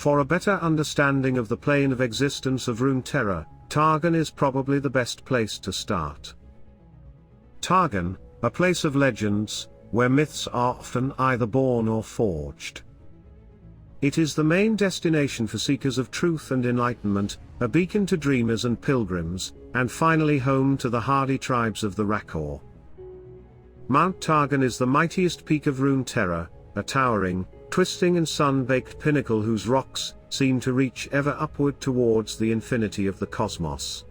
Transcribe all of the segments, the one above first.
For a better understanding of the plane of existence of Runeterra, Targon is probably the best place to start. Targon, a place of legends, where myths are often either born or forged. It is the main destination for seekers of truth and enlightenment, a beacon to dreamers and pilgrims, and finally home to the hardy tribes of the Rakor. Mount Targon is the mightiest peak of Runeterra, a towering, twisting and sun-baked pinnacle whose rocks seem to reach ever upward towards the infinity of the cosmos.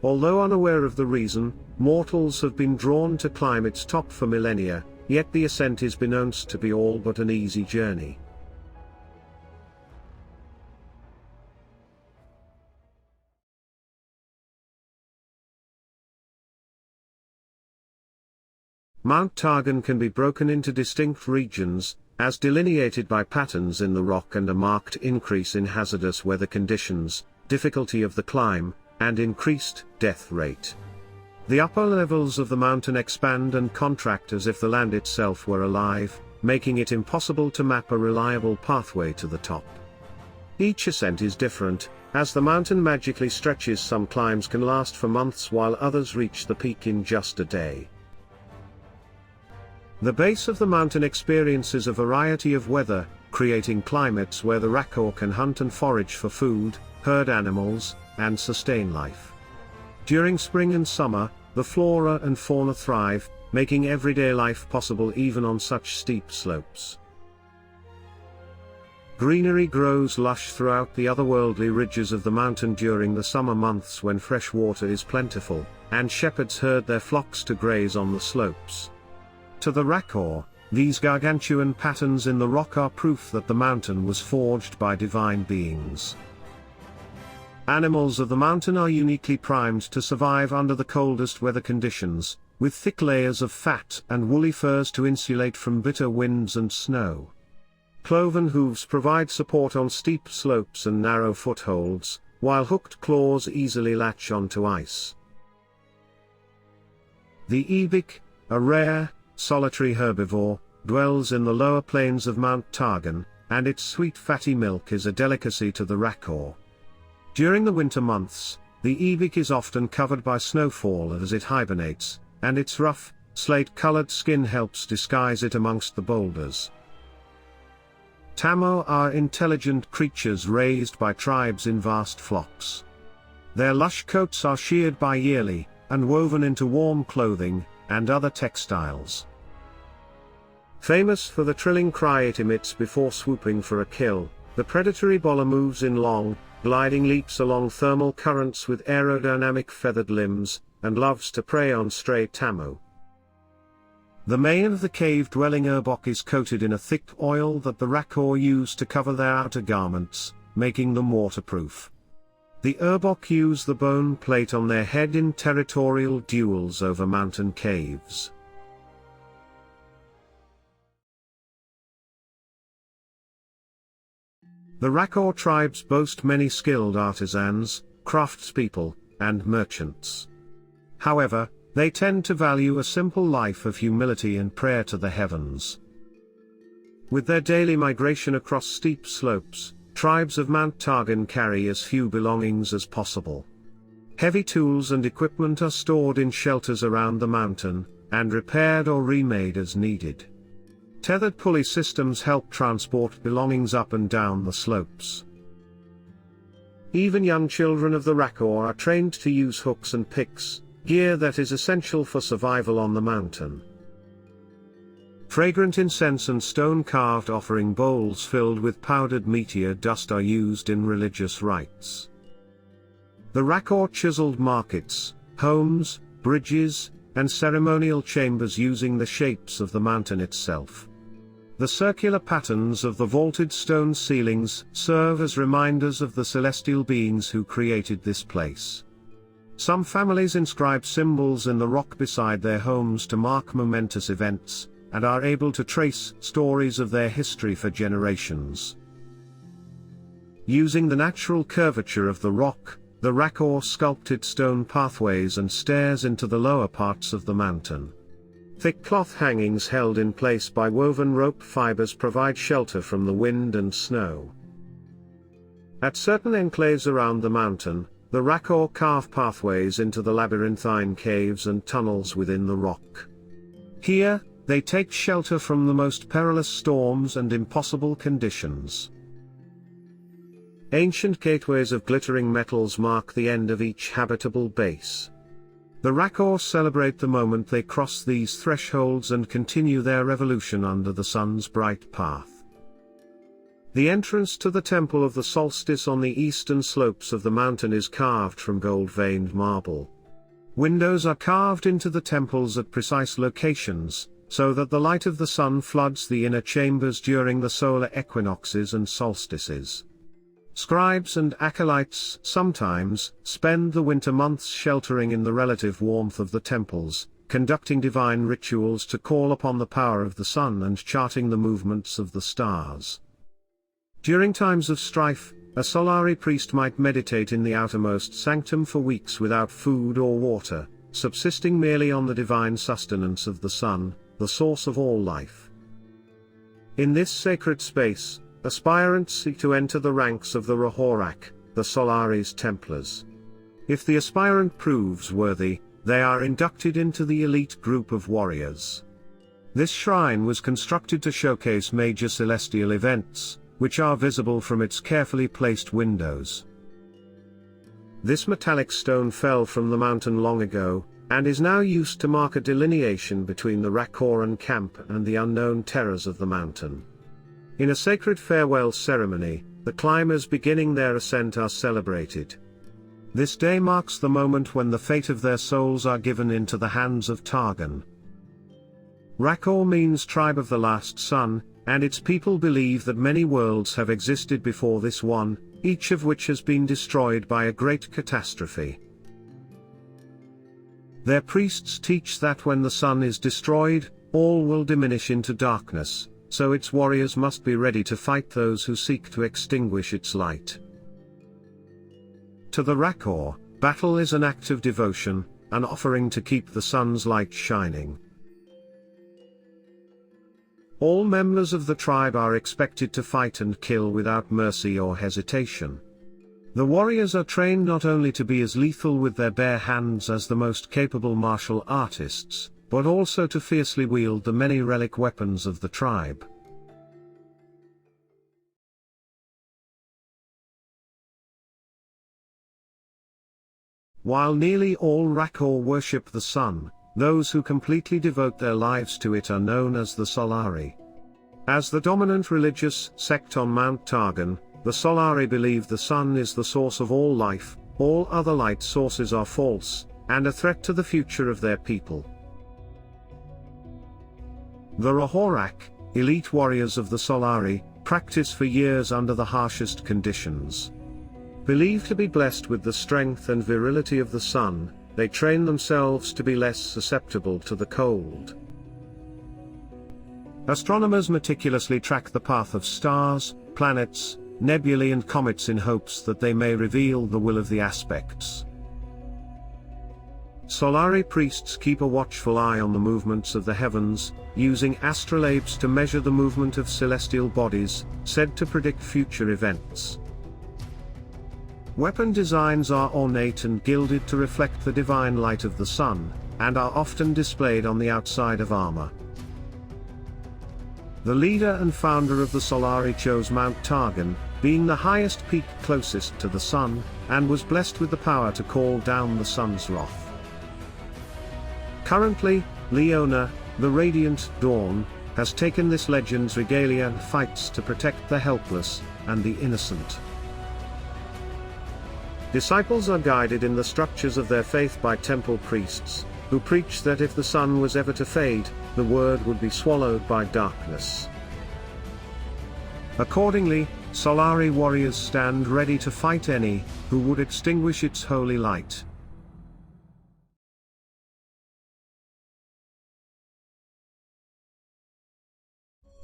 Although unaware of the reason, mortals have been drawn to climb its top for millennia, yet the ascent is beknownst to be all but an easy journey. Mount Targon can be broken into distinct regions, as delineated by patterns in the rock and a marked increase in hazardous weather conditions, difficulty of the climb, and increased death rate. The upper levels of the mountain expand and contract as if the land itself were alive, making it impossible to map a reliable pathway to the top. Each ascent is different, as the mountain magically stretches. Some climbs can last for months while others reach the peak in just a day. The base of the mountain experiences a variety of weather, creating climates where the Rakor can hunt and forage for food, herd animals, and sustain life. During spring and summer, the flora and fauna thrive, making everyday life possible even on such steep slopes. Greenery grows lush throughout the otherworldly ridges of the mountain during the summer months when fresh water is plentiful, and shepherds herd their flocks to graze on the slopes. To the Rakor, these gargantuan patterns in the rock are proof that the mountain was forged by divine beings. Animals of the mountain are uniquely primed to survive under the coldest weather conditions, with thick layers of fat and woolly furs to insulate from bitter winds and snow. Cloven hooves provide support on steep slopes and narrow footholds, while hooked claws easily latch onto ice. The ibik, a rare, solitary herbivore, dwells in the lower plains of Mount Targon, and its sweet fatty milk is a delicacy to the Rakor. During the winter months, the ibik is often covered by snowfall as it hibernates, and its rough, slate-colored skin helps disguise it amongst the boulders. Tamo are intelligent creatures raised by tribes in vast flocks. Their lush coats are sheared bi-yearly, and woven into warm clothing and other textiles. Famous for the trilling cry it emits before swooping for a kill, the predatory bola moves in long, gliding leaps along thermal currents with aerodynamic feathered limbs, and loves to prey on stray Tamo. The mane of the cave-dwelling urbok is coated in a thick oil that the Rakor use to cover their outer garments, making them waterproof. The urbok use the bone plate on their head in territorial duels over mountain caves. The Rakor tribes boast many skilled artisans, craftspeople, and merchants. However, they tend to value a simple life of humility and prayer to the heavens. With their daily migration across steep slopes, tribes of Mount Targon carry as few belongings as possible. Heavy tools and equipment are stored in shelters around the mountain, and repaired or remade as needed. Tethered pulley systems help transport belongings up and down the slopes. Even young children of the Rakor are trained to use hooks and picks, gear that is essential for survival on the mountain. Fragrant incense and stone-carved offering bowls filled with powdered meteor dust are used in religious rites. The Rakor chiseled markets, homes, bridges, and ceremonial chambers using the shapes of the mountain itself. The circular patterns of the vaulted stone ceilings serve as reminders of the celestial beings who created this place. Some families inscribe symbols in the rock beside their homes to mark momentous events, and are able to trace stories of their history for generations. Using the natural curvature of the rock, the Rakor sculpted stone pathways and stairs into the lower parts of the mountain. Thick cloth hangings held in place by woven rope fibers provide shelter from the wind and snow. At certain enclaves around the mountain, the Rakor carve pathways into the labyrinthine caves and tunnels within the rock. Here, they take shelter from the most perilous storms and impossible conditions. Ancient gateways of glittering metals mark the end of each habitable base. The Rakor celebrate the moment they cross these thresholds and continue their revolution under the sun's bright path. The entrance to the Temple of the Solstice on the eastern slopes of the mountain is carved from gold-veined marble. Windows are carved into the temples at precise locations, so that the light of the sun floods the inner chambers during the solar equinoxes and solstices. Scribes and acolytes sometimes spend the winter months sheltering in the relative warmth of the temples, conducting divine rituals to call upon the power of the sun and charting the movements of the stars. During times of strife, a Solari priest might meditate in the outermost sanctum for weeks without food or water, subsisting merely on the divine sustenance of the sun, the source of all life. In this sacred space, aspirants seek to enter the ranks of the Rahorak, the Solari's Templars. If the aspirant proves worthy, they are inducted into the elite group of warriors. This shrine was constructed to showcase major celestial events, which are visible from its carefully placed windows. This metallic stone fell from the mountain long ago, and is now used to mark a delineation between the Rakoran camp and the unknown terrors of the mountain. In a sacred farewell ceremony, the climbers beginning their ascent are celebrated. This day marks the moment when the fate of their souls are given into the hands of Targon. Rakor means tribe of the last sun, and its people believe that many worlds have existed before this one, each of which has been destroyed by a great catastrophe. Their priests teach that when the sun is destroyed, all will diminish into darkness, so its warriors must be ready to fight those who seek to extinguish its light. To the Rakor, battle is an act of devotion, an offering to keep the sun's light shining. All members of the tribe are expected to fight and kill without mercy or hesitation. The warriors are trained not only to be as lethal with their bare hands as the most capable martial artists, but also to fiercely wield the many relic weapons of the tribe. While nearly all Rakor worship the sun, those who completely devote their lives to it are known as the Solari. As the dominant religious sect on Mount Targon, the Solari believe the sun is the source of all life, all other light sources are false, and a threat to the future of their people. The Rahorak, elite warriors of the Solari, practice for years under the harshest conditions. Believed to be blessed with the strength and virility of the sun, they train themselves to be less susceptible to the cold. Astronomers meticulously track the path of stars, planets, nebulae and comets in hopes that they may reveal the will of the aspects. Solari priests keep a watchful eye on the movements of the heavens, using astrolabes to measure the movement of celestial bodies, said to predict future events. Weapon designs are ornate and gilded to reflect the divine light of the sun, and are often displayed on the outside of armor. The leader and founder of the Solari chose Mount Targon, being the highest peak closest to the sun, and was blessed with the power to call down the sun's wrath. Currently, Leona, the Radiant Dawn, has taken this legend's regalia and fights to protect the helpless and the innocent. Disciples are guided in the structures of their faith by temple priests, who preach that if the sun was ever to fade, the word would be swallowed by darkness. Accordingly, Solari warriors stand ready to fight any who would extinguish its holy light.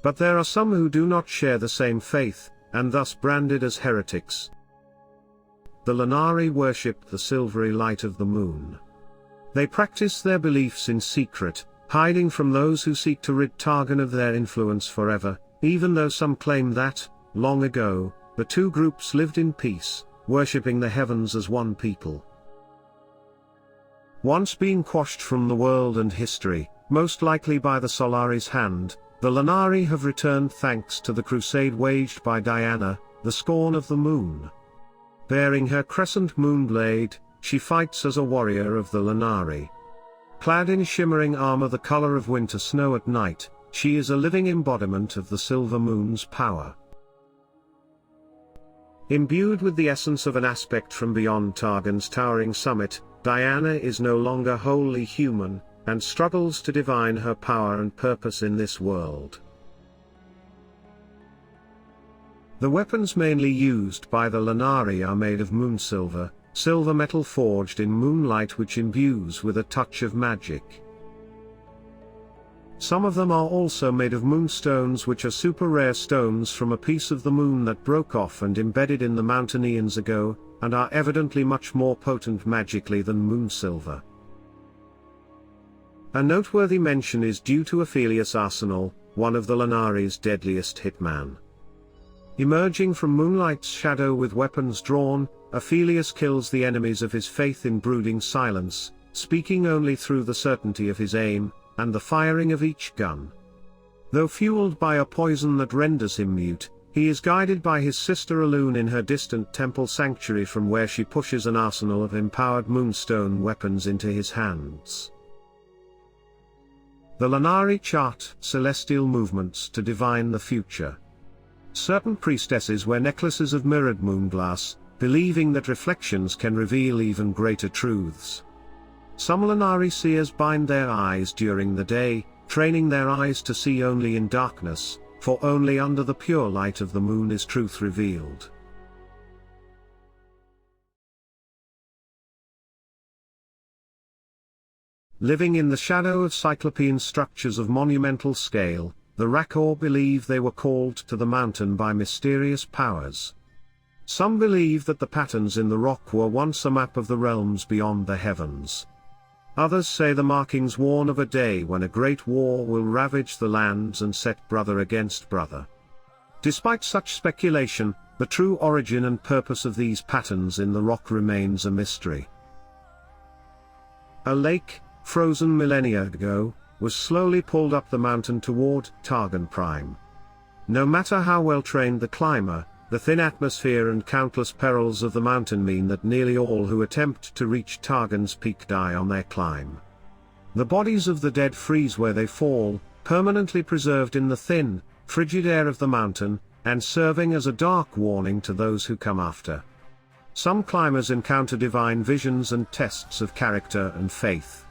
But there are some who do not share the same faith, and thus branded as heretics. The Lanari worship the silvery light of the moon. They practice their beliefs in secret, hiding from those who seek to rid Targon of their influence forever, even though some claim that, long ago, the two groups lived in peace, worshipping the heavens as one people. Once being quashed from the world and history, most likely by the Solari's hand, the Lanari have returned thanks to the crusade waged by Diana, the scorn of the moon. Bearing her crescent moon blade, she fights as a warrior of the Lanari. Clad in shimmering armor the color of winter snow at night, she is a living embodiment of the silver moon's power. Imbued with the essence of an aspect from beyond Targon's towering summit, Diana is no longer wholly human, and struggles to divine her power and purpose in this world. The weapons mainly used by the Lanari are made of moon silver, silver metal forged in moonlight which imbues with a touch of magic. Some of them are also made of moonstones, which are super rare stones from a piece of the moon that broke off and embedded in the mountain eons ago, and are evidently much more potent magically than moon silver. A noteworthy mention is due to Ophelius Arsenal, one of the Lanari's deadliest hitman. Emerging from moonlight's shadow with weapons drawn, Ophelius kills the enemies of his faith in brooding silence, speaking only through the certainty of his aim, and the firing of each gun. Though fueled by a poison that renders him mute, he is guided by his sister Elune in her distant temple sanctuary, from where she pushes an arsenal of empowered moonstone weapons into his hands. The Lanari chart celestial movements to divine the future. Certain priestesses wear necklaces of mirrored moonglass, believing that reflections can reveal even greater truths. Some Lanari seers bind their eyes during the day, training their eyes to see only in darkness, for only under the pure light of the moon is truth revealed. Living in the shadow of cyclopean structures of monumental scale, the Rakor believe they were called to the mountain by mysterious powers. Some believe that the patterns in the rock were once a map of the realms beyond the heavens. Others say the markings warn of a day when a great war will ravage the lands and set brother against brother. Despite such speculation, the true origin and purpose of these patterns in the rock remains a mystery. A lake, frozen millennia ago, was slowly pulled up the mountain toward Targon Prime. No matter how well trained the climber, the thin atmosphere and countless perils of the mountain mean that nearly all who attempt to reach Targon's peak die on their climb. The bodies of the dead freeze where they fall, permanently preserved in the thin, frigid air of the mountain, and serving as a dark warning to those who come after. Some climbers encounter divine visions and tests of character and faith.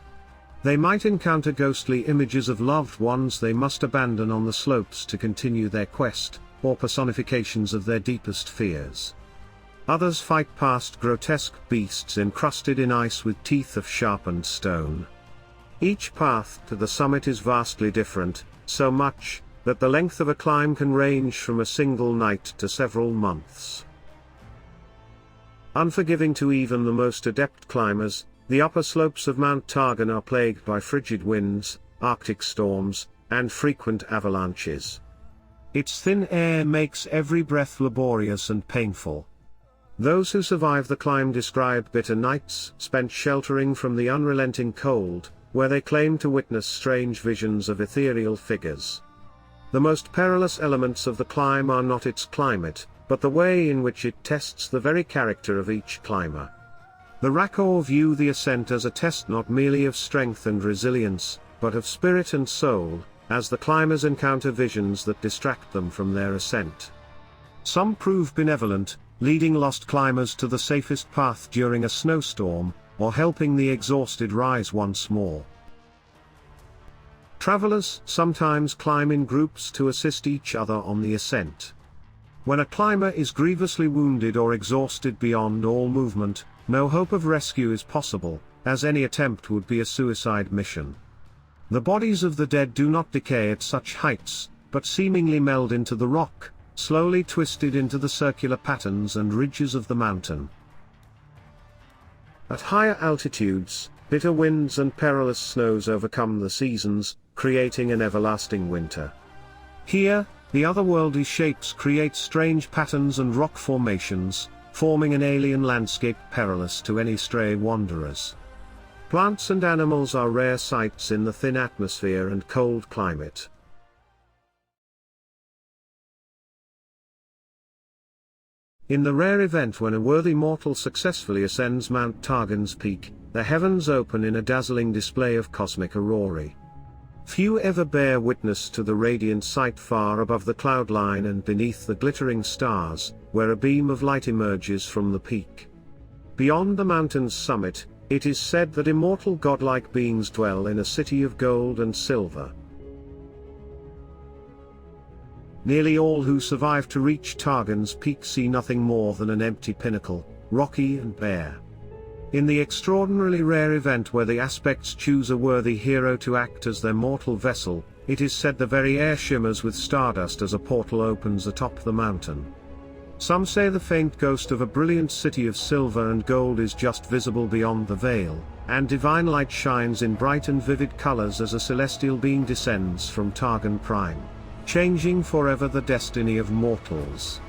They might encounter ghostly images of loved ones they must abandon on the slopes to continue their quest, or personifications of their deepest fears. Others fight past grotesque beasts encrusted in ice with teeth of sharpened stone. Each path to the summit is vastly different, so much that the length of a climb can range from a single night to several months. Unforgiving to even the most adept climbers, the upper slopes of Mount Targon are plagued by frigid winds, Arctic storms, and frequent avalanches. Its thin air makes every breath laborious and painful. Those who survive the climb describe bitter nights spent sheltering from the unrelenting cold, where they claim to witness strange visions of ethereal figures. The most perilous elements of the climb are not its climate, but the way in which it tests the very character of each climber. The Rakor view the ascent as a test not merely of strength and resilience, but of spirit and soul, as the climbers encounter visions that distract them from their ascent. Some prove benevolent, leading lost climbers to the safest path during a snowstorm, or helping the exhausted rise once more. Travelers sometimes climb in groups to assist each other on the ascent. When a climber is grievously wounded or exhausted beyond all movement, no hope of rescue is possible, as any attempt would be a suicide mission. The bodies of the dead do not decay at such heights, but seemingly meld into the rock, slowly twisted into the circular patterns and ridges of the mountain. At higher altitudes, bitter winds and perilous snows overcome the seasons, creating an everlasting winter. Here, The otherworldly shapes create strange patterns and rock formations, forming an alien landscape perilous to any stray wanderers. Plants and animals are rare sights in the thin atmosphere and cold climate. In the rare event when a worthy mortal successfully ascends Mount Targon's peak, the heavens open in a dazzling display of cosmic aurorae. Few ever bear witness to the radiant sight far above the cloud line and beneath the glittering stars, where a beam of light emerges from the peak. Beyond the mountain's summit, it is said that immortal godlike beings dwell in a city of gold and silver. Nearly all who survive to reach Targon's peak see nothing more than an empty pinnacle, rocky and bare. In the extraordinarily rare event where the aspects choose a worthy hero to act as their mortal vessel, it is said the very air shimmers with stardust as a portal opens atop the mountain. Some say the faint ghost of a brilliant city of silver and gold is just visible beyond the veil, and divine light shines in bright and vivid colors as a celestial being descends from Targon Prime, changing forever the destiny of mortals.